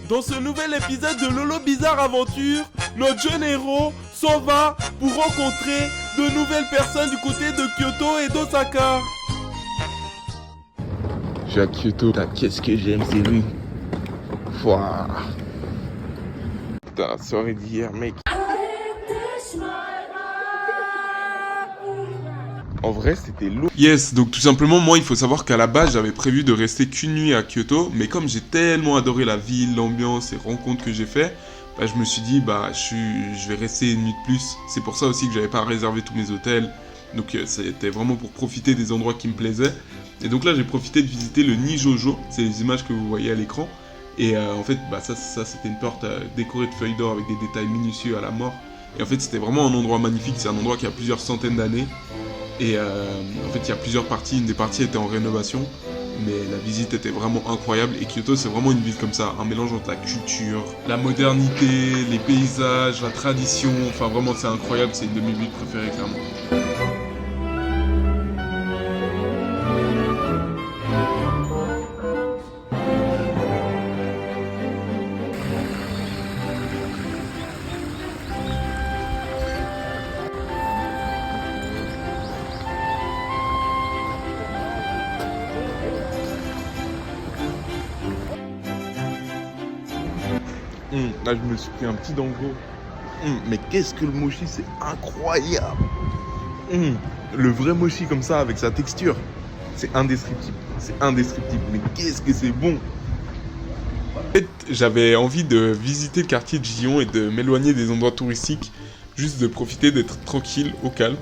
Dans ce nouvel épisode de Lolo Bizarre Aventure, notre jeune héros s'en va pour rencontrer de nouvelles personnes du côté de Kyoto et d'Osaka. Je suis à Kyoto. Putain, qu'est-ce que j'aime ces rues. Pouah. Putain, la soirée d'hier, mec. En vrai, c'était lourd. Yes, donc tout simplement, moi, il faut savoir qu'à la base, j'avais prévu de rester qu'une nuit à Kyoto, mais comme j'ai tellement adoré la ville, l'ambiance et rencontres que j'ai fait, bah, je me suis dit, bah, je vais rester une nuit de plus. C'est pour ça aussi que j'avais pas réservé tous mes hôtels, donc c'était vraiment pour profiter des endroits qui me plaisaient. Et donc là, j'ai profité de visiter le Nijojo, c'est les images que vous voyez à l'écran. Et en fait, bah, ça c'était une porte décorée de feuilles d'or avec des détails minutieux à la mort. Et en fait, c'était vraiment un endroit magnifique, c'est un endroit qui a plusieurs centaines d'années. Et en fait, il y a plusieurs parties. Une des parties était en rénovation, mais la visite était vraiment incroyable. Et Kyoto, c'est vraiment une ville comme ça, un mélange entre la culture, la modernité, les paysages, la tradition. Enfin, vraiment, c'est incroyable. C'est une de mes villes préférées, clairement. Là, je me suis pris un petit dango. Mais qu'est-ce que le mochi, c'est incroyable. Le vrai mochi comme ça, avec sa texture, c'est indescriptible. C'est indescriptible. Mais qu'est-ce que c'est bon. En fait, j'avais envie de visiter le quartier de Gion et de m'éloigner des endroits touristiques, juste de profiter d'être tranquille, au calme.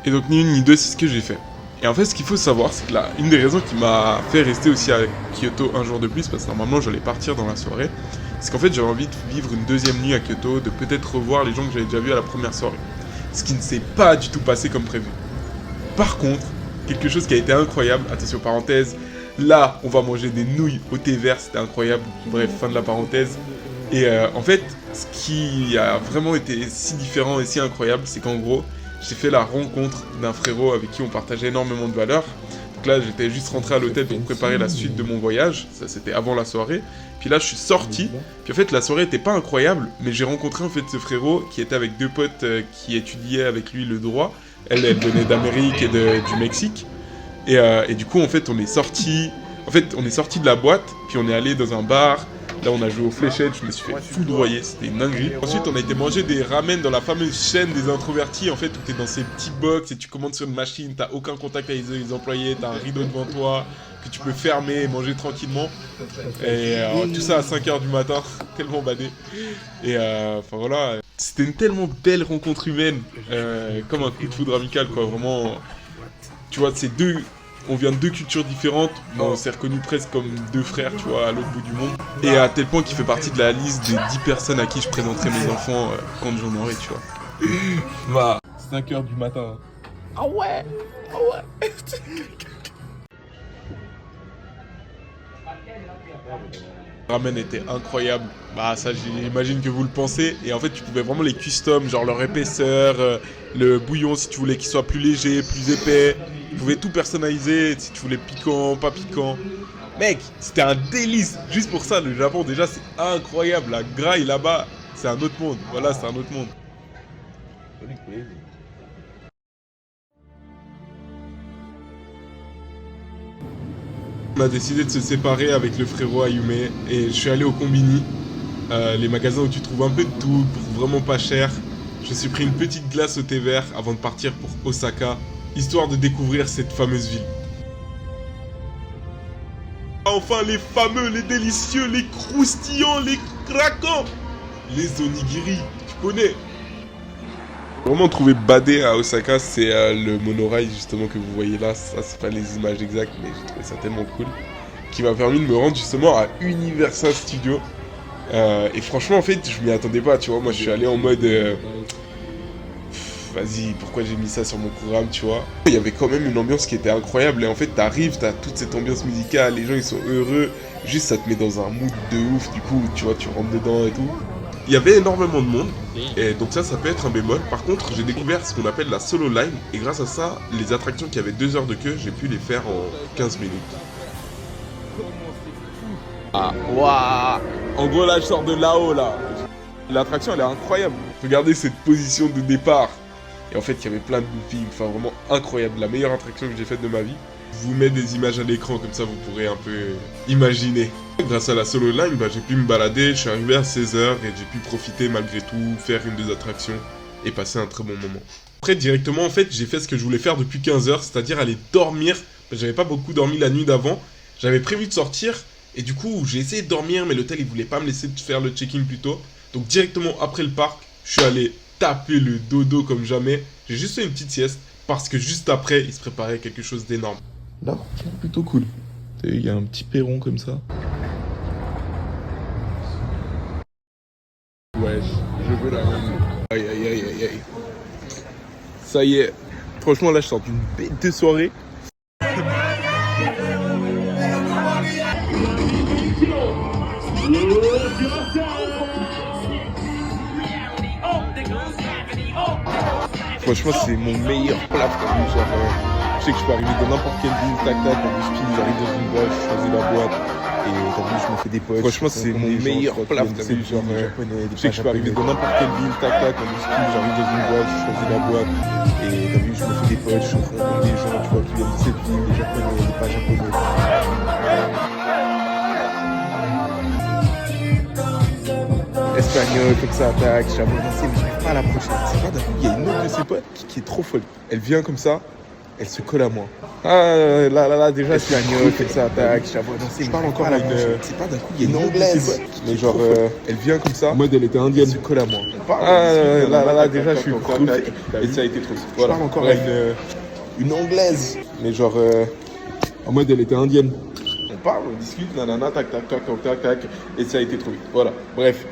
Et donc, ni une ni deux, c'est ce que j'ai fait. Et en fait, ce qu'il faut savoir, c'est que là, une des raisons qui m'a fait rester aussi à Kyoto un jour de plus, parce que normalement, j'allais partir dans la soirée, c'est qu'en fait, j'avais envie de vivre une deuxième nuit à Kyoto, de peut-être revoir les gens que j'avais déjà vus à la première soirée. Ce qui ne s'est pas du tout passé comme prévu. Par contre, quelque chose qui a été incroyable, attention parenthèse, là, on va manger des nouilles au thé vert, c'était incroyable. Bref, fin de la parenthèse. Et en fait, ce qui a vraiment été si différent et si incroyable, c'est qu'en gros, j'ai fait la rencontre d'un frérot avec qui on partageait énormément de valeurs. Donc là, j'étais juste rentré à l'hôtel pour préparer la suite de mon voyage. Ça, c'était avant la soirée. Puis là, je suis sorti. Puis en fait, la soirée était pas incroyable, mais j'ai rencontré en fait ce frérot qui était avec deux potes qui étudiaient avec lui le droit. Elle venait d'Amérique et du Mexique. Et du coup, en fait, on est sorti. En fait, on est sorti de la boîte, puis on est allé dans un bar. Là, on a joué aux fléchettes, je me suis fait foudroyer, c'était une dinguerie. Ensuite, on a été manger des ramen dans la fameuse chaîne des introvertis, en fait, où t'es dans ces petits box et tu commandes sur une machine, t'as aucun contact avec les employés, t'as un rideau devant toi, que tu peux fermer et manger tranquillement. Et tout ça à 5h du matin, tellement badé. Et enfin voilà, c'était une tellement belle rencontre humaine, comme un coup de foudre amical, quoi, vraiment. Tu vois, c'est deux... On vient de deux cultures différentes, mais on s'est reconnus presque comme deux frères, tu vois, à l'autre bout du monde. Et à tel point qu'il fait partie de la liste des 10 personnes à qui je présenterai mes enfants quand j'en aurai, tu vois. 5h du matin. Ah ouais. Le ramen était incroyable. Bah ça j'imagine que vous le pensez. Et en fait tu pouvais vraiment les custom, genre leur épaisseur, le bouillon si tu voulais qu'il soit plus léger, plus épais. Tu pouvais tout personnaliser si tu voulais piquant, pas piquant. Mec, c'était un délice. Juste pour ça, le Japon déjà c'est incroyable. La graille là-bas, c'est un autre monde. Voilà, c'est un autre monde. On a décidé de se séparer avec le frérot Ayume et je suis allé au Combini, les magasins où tu trouves un peu de tout pour vraiment pas cher. Je me suis pris une petite glace au thé vert avant de partir pour Osaka, histoire de découvrir cette fameuse ville. Enfin les fameux, les délicieux, les croustillants, les craquants, les onigiri, tu connais. Vraiment trouvé badé à Osaka, c'est le monorail justement que vous voyez là, ça c'est pas les images exactes mais j'ai trouvé ça tellement cool, qui m'a permis de me rendre justement à Universal Studios. Et franchement en fait je m'y attendais pas, tu vois, moi je suis allé en mode vas-y, pourquoi j'ai mis ça sur mon programme, tu vois. Il y avait quand même une ambiance qui était incroyable et en fait t'arrives, t'as toute cette ambiance musicale, les gens ils sont heureux, juste ça te met dans un mood de ouf, du coup tu vois, tu rentres dedans et tout. Il y avait énormément de monde, et donc ça peut être un bémol. Par contre, j'ai découvert ce qu'on appelle la solo line, et grâce à ça, les attractions qui avaient 2 heures de queue, j'ai pu les faire en 15 minutes. Ah, waouh. En gros, là, je sors de là-haut, là. L'attraction, elle est incroyable. Regardez cette position de départ. Et en fait, il y avait plein de loopings. Enfin, vraiment incroyable. La meilleure attraction que j'ai faite de ma vie. Je vous mets des images à l'écran, comme ça, vous pourrez un peu imaginer. Grâce à la solo line, bah, j'ai pu me balader. Je suis arrivé à 16h et j'ai pu profiter malgré tout, faire une des attractions et passer un très bon moment. Après, directement, en fait, j'ai fait ce que je voulais faire depuis 15h, c'est-à-dire aller dormir. J'avais pas beaucoup dormi la nuit d'avant. J'avais prévu de sortir. Et du coup, j'ai essayé de dormir, mais l'hôtel, il voulait pas me laisser faire le check-in plus tôt. Donc, directement après le parc, je suis allé taper le dodo comme jamais. J'ai juste fait une petite sieste, parce que juste après, il se préparait quelque chose d'énorme. Là, franchement, plutôt cool. Il y a un petit perron comme ça. Ouais, je veux la même. Aïe, aïe, aïe, aïe, aïe. Ça y est. Franchement, là, je sors d'une bête de soirée. Franchement, c'est mon meilleur plat. Je sais que je peux arriver dans n'importe quelle ville, tac tac, on me spin, j'arrive dans une boîte, je choisis la boîte. Et t'as vu, je me fais des potes. Franchement, c'est mon meilleur plat. C'est genre, je sais que je peux arriver dans n'importe quelle ville, tac tac, on me spin, j'arrive dans une boîte, je choisis la boîte. Et t'as vu, je me fais des potes, je rencontre des gens, tu vois, qui viennent de cette ville, des japonais, des pas japonais. Espagnol, comme ça attaque, je suis avancé, mais j'arrive pas à l'approcher. C'est pas d'un coup, il y a une autre de ses potes qui est trop folle. Elle vient comme ça, elle se colle à moi. Ah là, déjà, espagnol, comme ça attaque, je suis avancé, je parle encore à une. C'est pas d'un coup, il y a une anglaise. Mais genre, elle vient comme ça. En mode, elle était indienne. Elle se colle à moi. Ah là, déjà, je suis trop. Et ça a été trop. Je parle encore à une anglaise. Mais genre, en mode, elle était indienne. On parle, on discute, nanana, tac, tac, tac, tac, tac, tac, et ça a été trop vite. Voilà, bref.